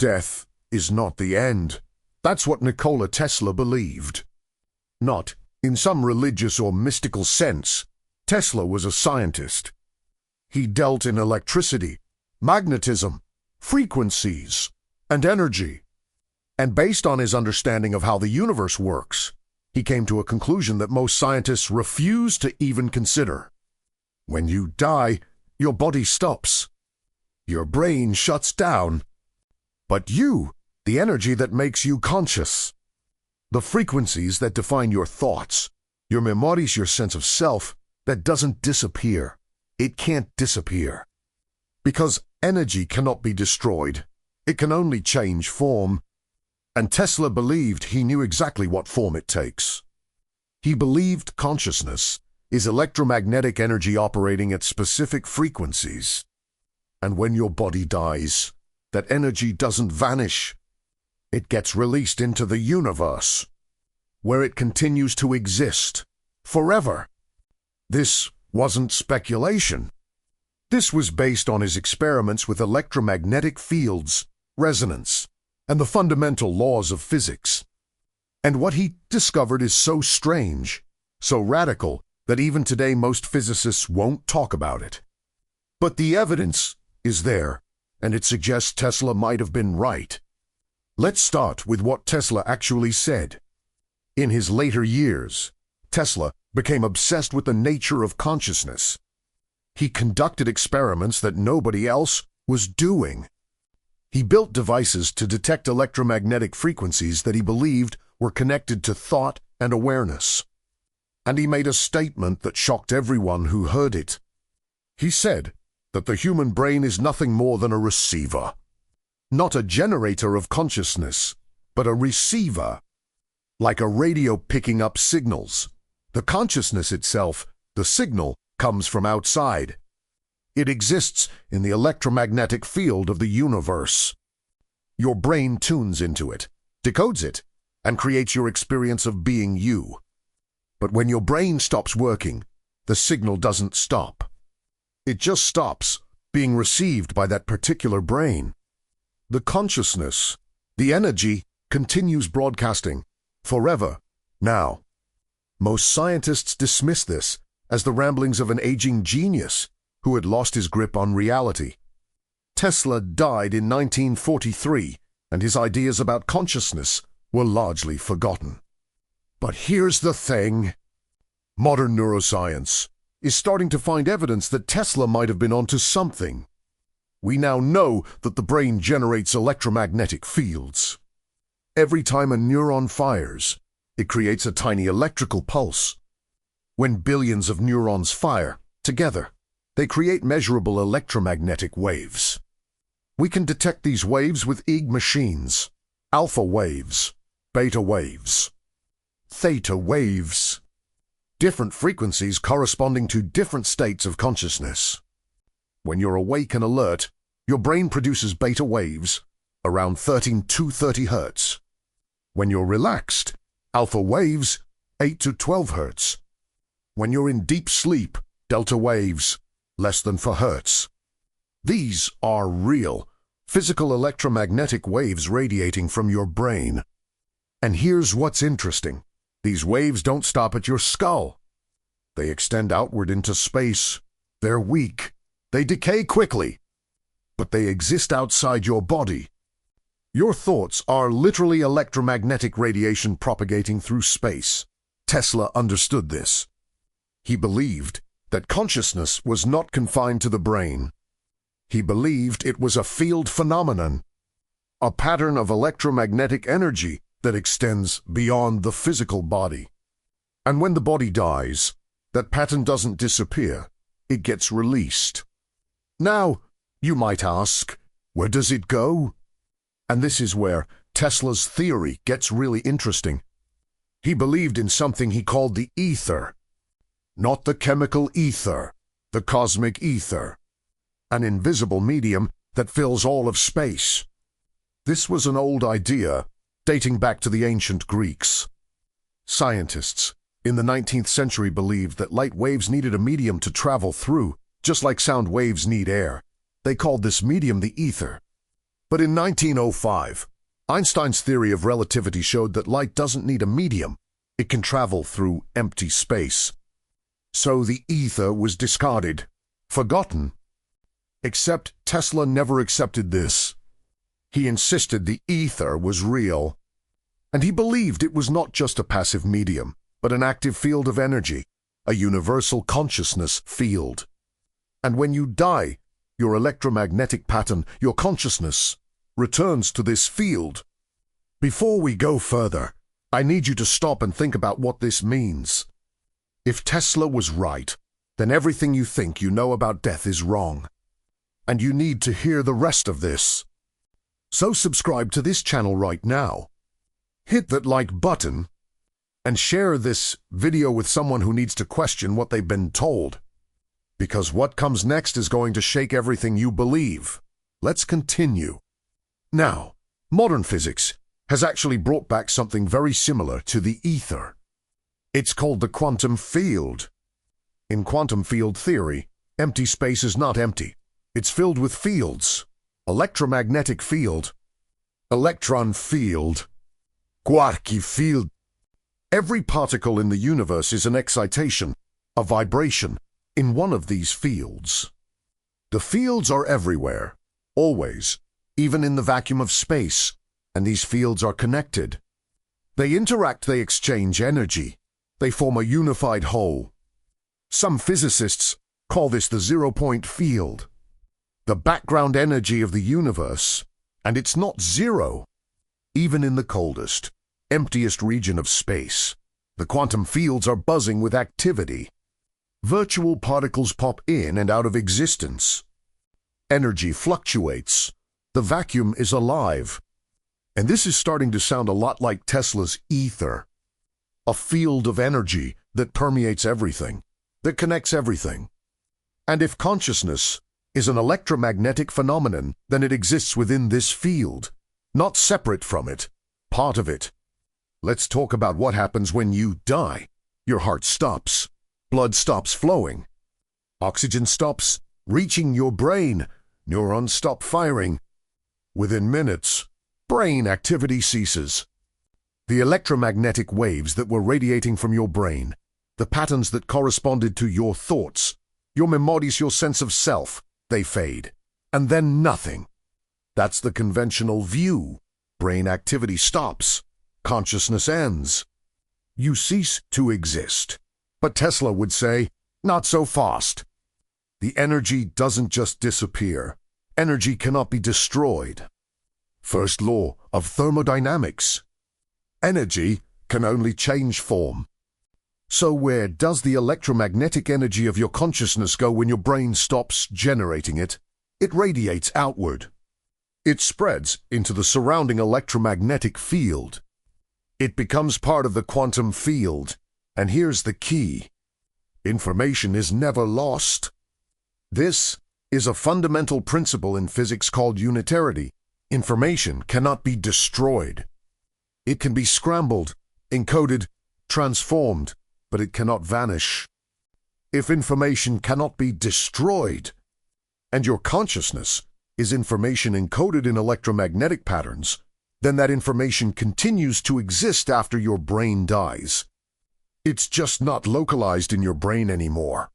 Death is not the end. That's what Nikola Tesla believed. Not in some religious or mystical sense. Tesla was a scientist. He dealt in electricity, magnetism, frequencies, and energy. And based on his understanding of how the universe works, he came to a conclusion that most scientists refuse to even consider. When you die, your body stops. Your brain shuts down. But you, the energy that makes you conscious, the frequencies that define your thoughts, your memories, your sense of self, that doesn't disappear. It can't disappear. Because energy cannot be destroyed. It can only change form. And Tesla believed he knew exactly what form it takes. He believed consciousness is electromagnetic energy operating at specific frequencies. And when your body dies, that energy doesn't vanish. It gets released into the universe, where it continues to exist forever. This wasn't speculation. This was based on his experiments with electromagnetic fields, resonance, and the fundamental laws of physics. And what he discovered is so strange, so radical, that even today most physicists won't talk about it. But the evidence is there, and it suggests Tesla might have been right. Let's start with what Tesla actually said. In his later years, Tesla became obsessed with the nature of consciousness. He conducted experiments that nobody else was doing. He built devices to detect electromagnetic frequencies that he believed were connected to thought and awareness. And he made a statement that shocked everyone who heard it. He said that the human brain is nothing more than a receiver. Not a generator of consciousness, but a receiver. Like a radio picking up signals. The consciousness itself, the signal, comes from outside. It exists in the electromagnetic field of the universe. Your brain tunes into it, decodes it, and creates your experience of being you. But when your brain stops working, the signal doesn't stop. It just stops being received by that particular brain. The consciousness, the energy, continues broadcasting forever now. Most scientists dismiss this as the ramblings of an aging genius who had lost his grip on reality. Tesla died in 1943, and his ideas about consciousness were largely forgotten. But here's the thing. Modern neuroscience is starting to find evidence that Tesla might have been onto something. We now know that the brain generates electromagnetic fields. Every time a neuron fires, it creates a tiny electrical pulse. When billions of neurons fire together, they create measurable electromagnetic waves. We can detect these waves with EEG machines, alpha waves, beta waves, theta waves, different frequencies corresponding to different states of consciousness. When you're awake and alert, your brain produces beta waves around 13 to 30 Hz. When you're relaxed, alpha waves 8 to 12 Hz. When you're in deep sleep, delta waves less than 4 Hz. These are real, physical electromagnetic waves radiating from your brain. And here's what's interesting. These waves don't stop at your skull. They extend outward into space. They're weak. They decay quickly. But they exist outside your body. Your thoughts are literally electromagnetic radiation propagating through space. Tesla understood this. He believed that consciousness was not confined to the brain. He believed it was a field phenomenon, a pattern of electromagnetic energy that extends beyond the physical body. And when the body dies, that pattern doesn't disappear, it gets released. Now, you might ask, where does it go? And this is where Tesla's theory gets really interesting. He believed in something he called the ether. Not the chemical ether, the cosmic ether. An invisible medium that fills all of space. This was an old idea, dating back to the ancient Greeks. Scientists in the 19th century believed that light waves needed a medium to travel through, just like sound waves need air. They called this medium the ether. But in 1905, Einstein's theory of relativity showed that light doesn't need a medium. It can travel through empty space. So the ether was discarded, forgotten. Except Tesla never accepted this. He insisted the ether was real. And he believed it was not just a passive medium, but an active field of energy, a universal consciousness field. And when you die, your electromagnetic pattern, your consciousness, returns to this field. Before we go further, I need you to stop and think about what this means. If Tesla was right, then everything you think you know about death is wrong. And you need to hear the rest of this. So subscribe to this channel right now. Hit that like button and share this video with someone who needs to question what they've been told. Because what comes next is going to shake everything you believe. Let's continue. Now, modern physics has actually brought back something very similar to the ether. It's called the quantum field. In quantum field theory, empty space is not empty. It's filled with fields. Electromagnetic field, electron field, quark field. Every particle in the universe is an excitation, a vibration, in one of these fields. The fields are everywhere, always, even in the vacuum of space, and these fields are connected. They interact, they exchange energy, they form a unified whole. Some physicists call this the zero-point field, the background energy of the universe, and it's not zero. Even in the coldest, emptiest region of space, the quantum fields are buzzing with activity. Virtual particles pop in and out of existence. Energy fluctuates. The vacuum is alive. And this is starting to sound a lot like Tesla's ether. A field of energy that permeates everything, that connects everything. And if consciousness is an electromagnetic phenomenon, then it exists within this field, not separate from it, part of it. Let's talk about what happens when you die. Your heart stops. Blood stops flowing. Oxygen stops reaching your brain. Neurons stop firing. Within minutes, brain activity ceases. The electromagnetic waves that were radiating from your brain, the patterns that corresponded to your thoughts, your memories, your sense of self, they fade. And then nothing. That's the conventional view. Brain activity stops. Consciousness ends. You cease to exist. But Tesla would say, not so fast. The energy doesn't just disappear. Energy cannot be destroyed. First law of thermodynamics. Energy can only change form. So where does the electromagnetic energy of your consciousness go when your brain stops generating it? It radiates outward. It spreads into the surrounding electromagnetic field. It becomes part of the quantum field. And here's the key. Information is never lost. This is a fundamental principle in physics called unitarity. Information cannot be destroyed. It can be scrambled, encoded, transformed, but it cannot vanish. If information cannot be destroyed, and your consciousness is information encoded in electromagnetic patterns, then that information continues to exist after your brain dies. It's just not localized in your brain anymore.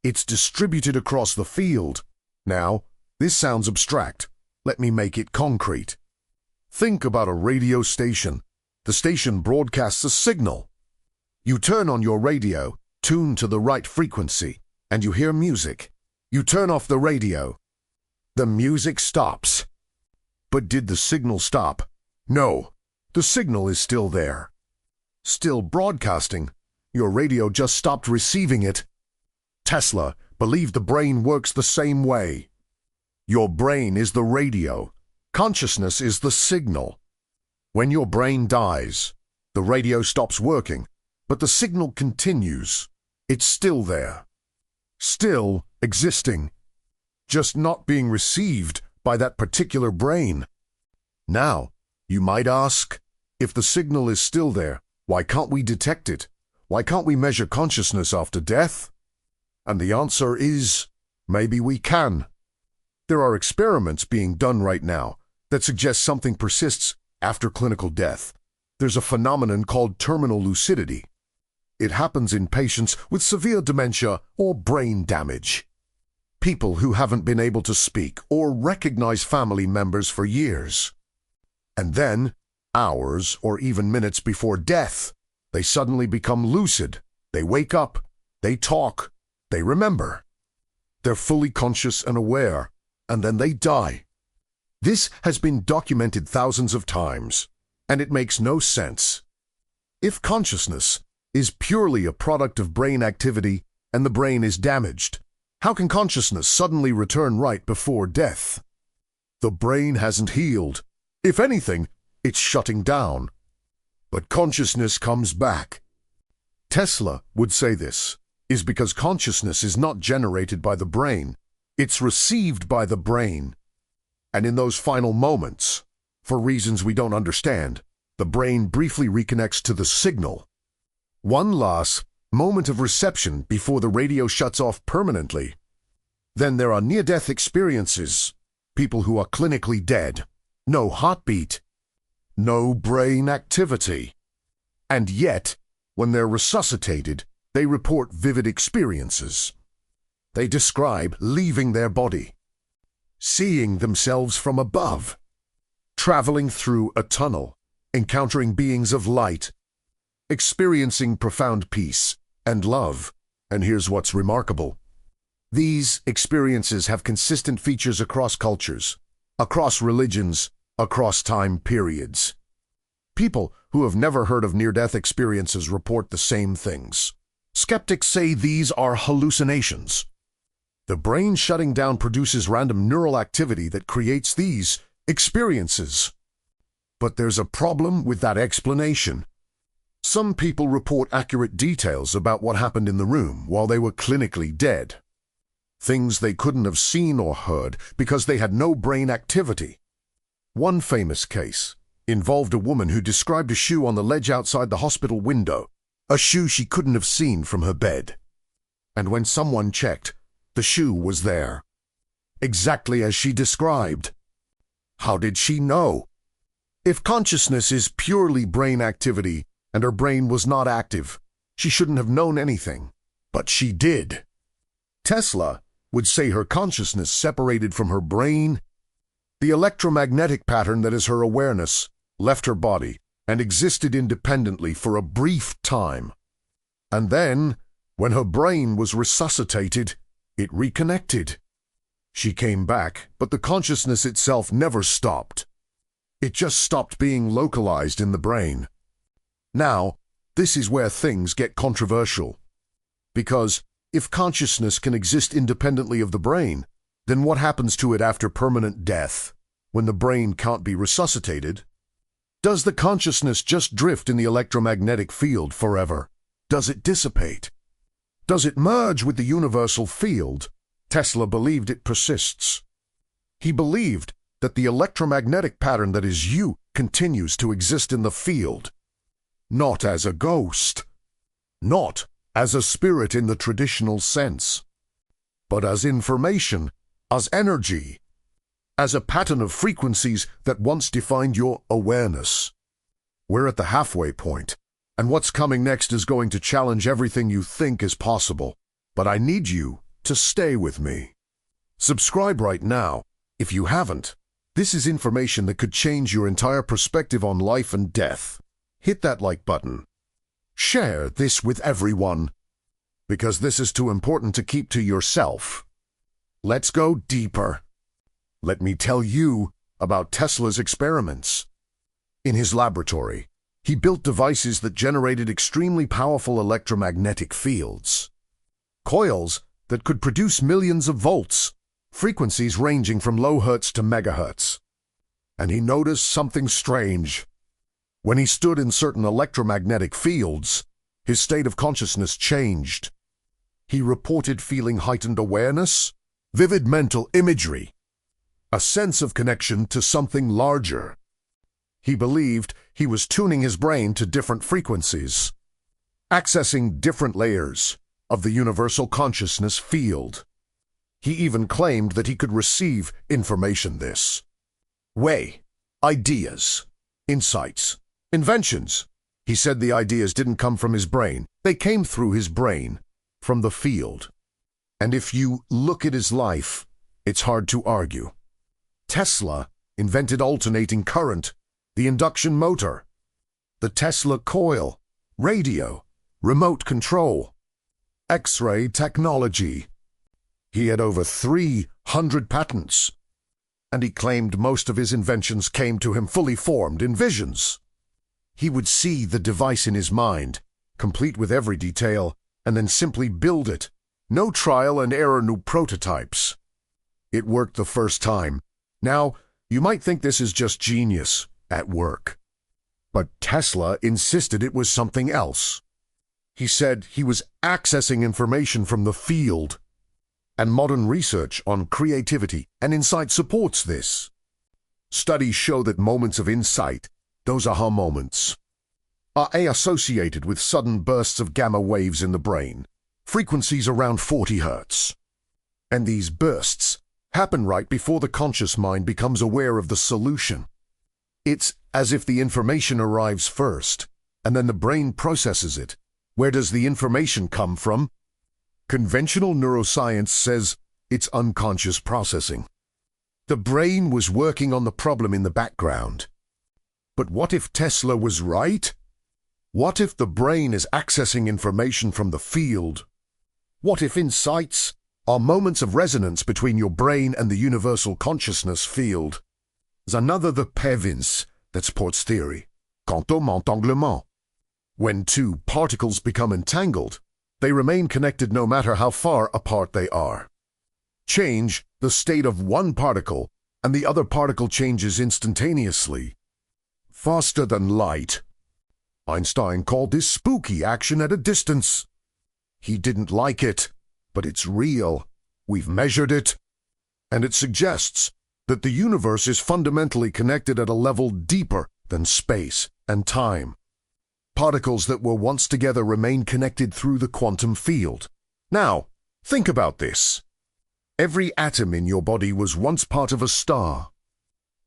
It's distributed across the field. Now, this sounds abstract. Let me make it concrete. Think about a radio station. The station broadcasts a signal. You turn on your radio, tune to the right frequency, and you hear music. You turn off the radio. The music stops. But did the signal stop? No. The signal is still there. Still broadcasting. Your radio just stopped receiving it. Tesla believed the brain works the same way. Your brain is the radio. Consciousness is the signal. When your brain dies, the radio stops working, but the signal continues. It's still there. Still existing. Just not being received by that particular brain. Now, you might ask, if the signal is still there, why can't we detect it? Why can't we measure consciousness after death? And the answer is, maybe we can. There are experiments being done right now that suggests something persists after clinical death. There's a phenomenon called terminal lucidity. It happens in patients with severe dementia or brain damage. People who haven't been able to speak or recognize family members for years. And then, hours or even minutes before death, they suddenly become lucid. They wake up, they talk, they remember. They're fully conscious and aware, and then they die. This has been documented thousands of times, and it makes no sense. If consciousness is purely a product of brain activity and the brain is damaged, how can consciousness suddenly return right before death? The brain hasn't healed. If anything, it's shutting down. But consciousness comes back. Tesla would say this is because consciousness is not generated by the brain, it's received by the brain. And in those final moments, for reasons we don't understand, the brain briefly reconnects to the signal. One last moment of reception before the radio shuts off permanently. Then there are near-death experiences, people who are clinically dead, no heartbeat, no brain activity. And yet, when they're resuscitated, they report vivid experiences. They describe leaving their body, seeing themselves from above, traveling through a tunnel, encountering beings of light, experiencing profound peace and love. And here's what's remarkable. These experiences have consistent features across cultures, across religions, across time periods. People who have never heard of near-death experiences report the same things. Skeptics say these are hallucinations. The brain shutting down produces random neural activity that creates these experiences. But there's a problem with that explanation. Some people report accurate details about what happened in the room while they were clinically dead. Things they couldn't have seen or heard because they had no brain activity. One famous case involved a woman who described a shoe on the ledge outside the hospital window, a shoe she couldn't have seen from her bed. And when someone checked, the shoe was there, exactly as she described. How did she know? If consciousness is purely brain activity and her brain was not active, she shouldn't have known anything, but she did. Tesla would say her consciousness separated from her brain. The electromagnetic pattern that is her awareness left her body and existed independently for a brief time. And then, when her brain was resuscitated, it reconnected. She came back, but the consciousness itself never stopped. It just stopped being localized in the brain. Now, this is where things get controversial. Because if consciousness can exist independently of the brain, then what happens to it after permanent death, when the brain can't be resuscitated? Does the consciousness just drift in the electromagnetic field forever? Does it dissipate? Does it merge with the universal field? Tesla believed it persists. He believed that the electromagnetic pattern that is you continues to exist in the field, not as a ghost, not as a spirit in the traditional sense, but as information, as energy, as a pattern of frequencies that once defined your awareness. We're at the halfway point, and what's coming next is going to challenge everything you think is possible. But I need you to stay with me. Subscribe right now if you haven't. This is information that could change your entire perspective on life and death. Hit that like button. Share this with everyone, because this is too important to keep to yourself. Let's go deeper. Let me tell you about Tesla's experiments. In his laboratory, he built devices that generated extremely powerful electromagnetic fields. Coils that could produce millions of volts, frequencies ranging from low hertz to megahertz. And he noticed something strange. When he stood in certain electromagnetic fields, his state of consciousness changed. He reported feeling heightened awareness, vivid mental imagery, a sense of connection to something larger. He believed he was tuning his brain to different frequencies, accessing different layers of the universal consciousness field. He even claimed that he could receive information this way Ideas, insights, inventions. He said the ideas didn't come from his brain. They came through his brain, from the field. And if you look at his life, it's hard to argue. Tesla invented alternating current, the induction motor, the Tesla coil, radio, remote control, X-ray technology. He had over 300 patents, and he claimed most of his inventions came to him fully formed in visions. He would see the device in his mind, complete with every detail, and then simply build it. No trial and error, new prototypes. It worked the first time. Now, you might think this is just genius at work. But Tesla insisted it was something else. He said he was accessing information from the field. And modern research on creativity and insight supports this. Studies show that moments of insight, those aha moments, are associated with sudden bursts of gamma waves in the brain, frequencies around 40 Hz. And these bursts happen right before the conscious mind becomes aware of the solution. It's as if the information arrives first, and then the brain processes it. Where does the information come from? Conventional neuroscience says it's unconscious processing. The brain was working on the problem in the background. But what if Tesla was right? What if the brain is accessing information from the field? What if insights are moments of resonance between your brain and the universal consciousness field? There's another the Pevins that supports theory, quantum entanglement. When two particles become entangled, they remain connected no matter how far apart they are. Change the state of one particle, and the other particle changes instantaneously, faster than light. Einstein called this spooky action at a distance. He didn't like it, but it's real. We've measured it, and it suggests that the universe is fundamentally connected at a level deeper than space and time. Particles that were once together remain connected through the quantum field. Now, think about this. Every atom in your body was once part of a star.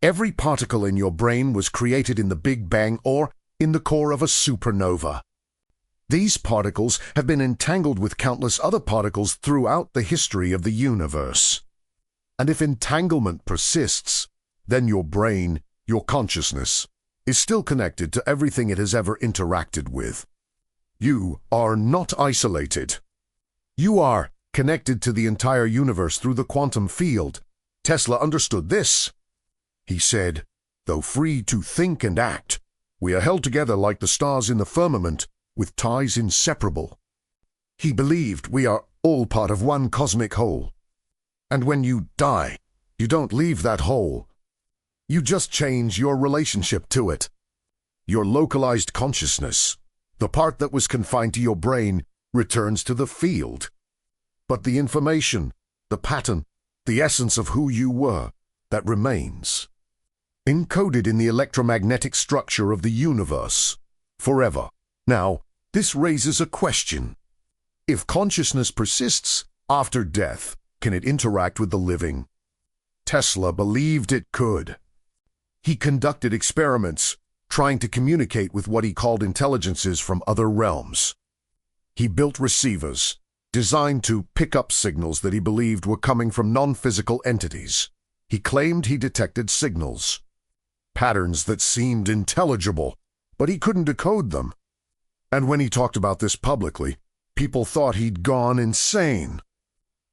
Every particle in your brain was created in the Big Bang or in the core of a supernova. These particles have been entangled with countless other particles throughout the history of the universe. And if entanglement persists, then your brain, your consciousness, is still connected to everything it has ever interacted with. You are not isolated. You are connected to the entire universe through the quantum field. Tesla understood this. He said, "Though free to think and act, we are held together like the stars in the firmament, with ties inseparable." He believed we are all part of one cosmic whole. And when you die, you don't leave that whole. You just change your relationship to it. Your localized consciousness, the part that was confined to your brain, returns to the field. But the information, the pattern, the essence of who you were, that remains, encoded in the electromagnetic structure of the universe, forever. Now, this raises a question. If consciousness persists after death, can it interact with the living? Tesla believed it could. He conducted experiments trying to communicate with what he called intelligences from other realms. He built receivers designed to pick up signals that he believed were coming from non-physical entities. He claimed he detected signals, patterns that seemed intelligible, but he couldn't decode them. And when he talked about this publicly, people thought he'd gone insane.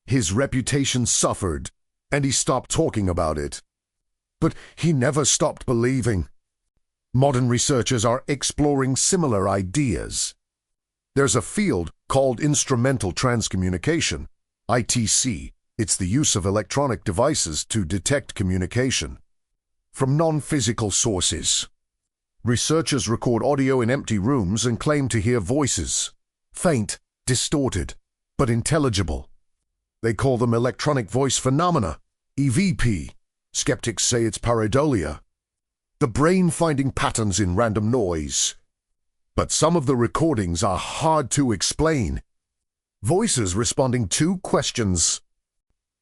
His reputation suffered, and he stopped talking about it. But he never stopped believing. Modern researchers are exploring similar ideas. There's a field called instrumental transcommunication, ITC. It's the use of electronic devices to detect communication from non-physical sources. Researchers record audio in empty rooms and claim to hear voices, faint, distorted, but intelligible. They call them electronic voice phenomena, EVP. Skeptics say it's pareidolia, the brain finding patterns in random noise. But some of the recordings are hard to explain. Voices responding to questions,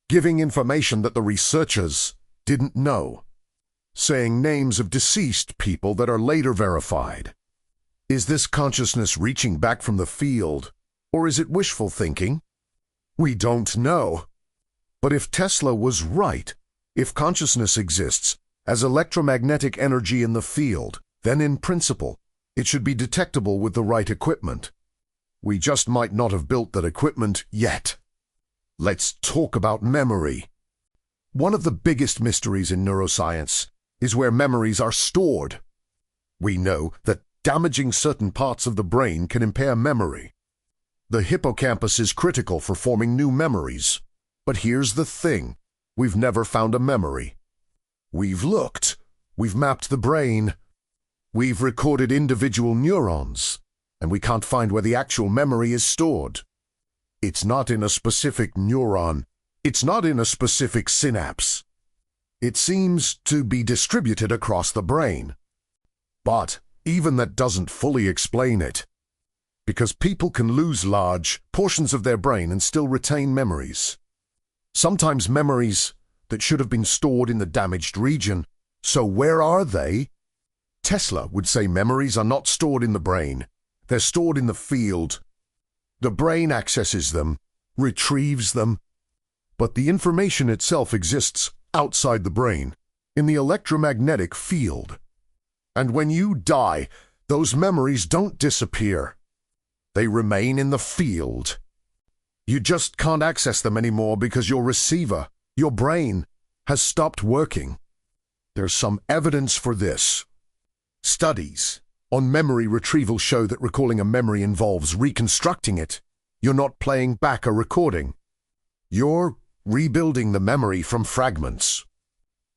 giving information that the researchers didn't know. saying names of deceased people that are later verified. Is this consciousness reaching back from the field, or is it wishful thinking? We don't know. But if Tesla was right, if consciousness exists as electromagnetic energy in the field, then in principle, it should be detectable with the right equipment. We just might not have built that equipment yet. Let's talk about memory. One of the biggest mysteries in neuroscience is where memories are stored. We know that damaging certain parts of the brain can impair memory. The hippocampus is critical for forming new memories. But here's the thing. We've never found a memory. We've looked. We've mapped the brain. We've recorded individual neurons, and we can't find where the actual memory is stored. It's not in a specific neuron. It's not in a specific synapse. It seems to be distributed across the brain. But even that doesn't fully explain it, because people can lose large portions of their brain and still retain memories. Sometimes memories that should have been stored in the damaged region. So where are they? Tesla would say memories are not stored in the brain. They're stored in the field. The brain accesses them, retrieves them. But the information itself exists outside the brain, in the electromagnetic field. And when you die, those memories don't disappear. They remain in the field. You just can't access them anymore because your receiver, your brain, has stopped working. There's some evidence for this. Studies on memory retrieval show that recalling a memory involves reconstructing it. You're not playing back a recording. You're rebuilding the memory from fragments.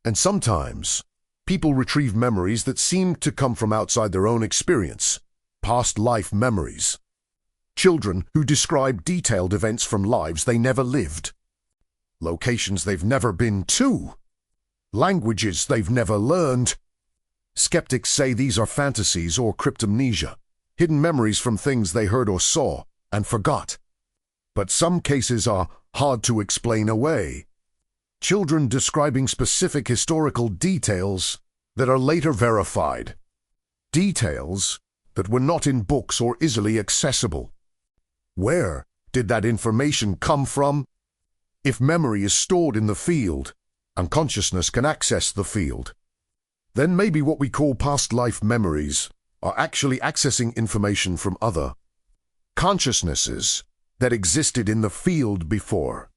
And sometimes, people retrieve memories that seem to come from outside their own experience, past life memories. Children who describe detailed events from lives they never lived. Locations they've never been to. Languages they've never learned. Skeptics say these are fantasies or cryptomnesia, hidden memories from things they heard or saw and forgot. But some cases are hard to explain away. Children describing specific historical details that are later verified. Details that were not in books or easily accessible. Where did that information come from? If memory is stored in the field, and consciousness can access the field, then maybe what we call past life memories are actually accessing information from other consciousnesses that existed in the field before.